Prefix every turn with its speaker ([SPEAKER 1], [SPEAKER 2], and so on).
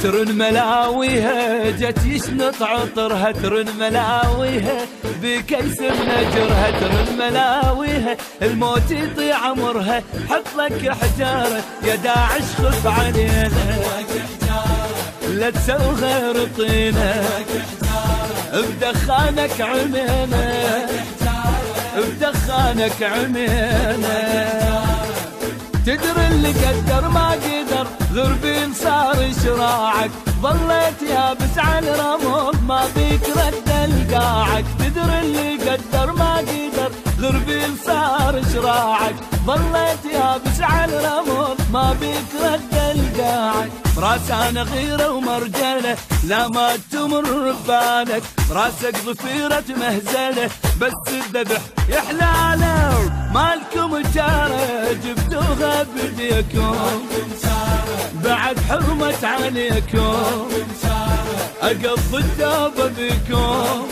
[SPEAKER 1] ترن ملاويها جت يشنط عطرها، ترن ملاويها بكيس بنجرها، ترن ملاويها الموت يضيع عمرها. حط لك حجاره يا داعش خف علينا، لا تسوي غير طينه بدخانك عمينا، بدخانك عمينا. تدري اللي قدر ما قدر غربين صار شراعك، ظليت يابس على الرمل ما بيك رد القاعك. تدري اللي قدر ما قدر غربين صار شراعك، ظليت يابس على الرمل ما بيك رد القاعك. براس انا غيره ومرجله لا ما تمر ببالك، راسك ضفيرة مهزله بس الذبح يحلاله. مالكم جاره جبتوها بديكم بعد حرمت عليكم، اقضي التوبه بكم.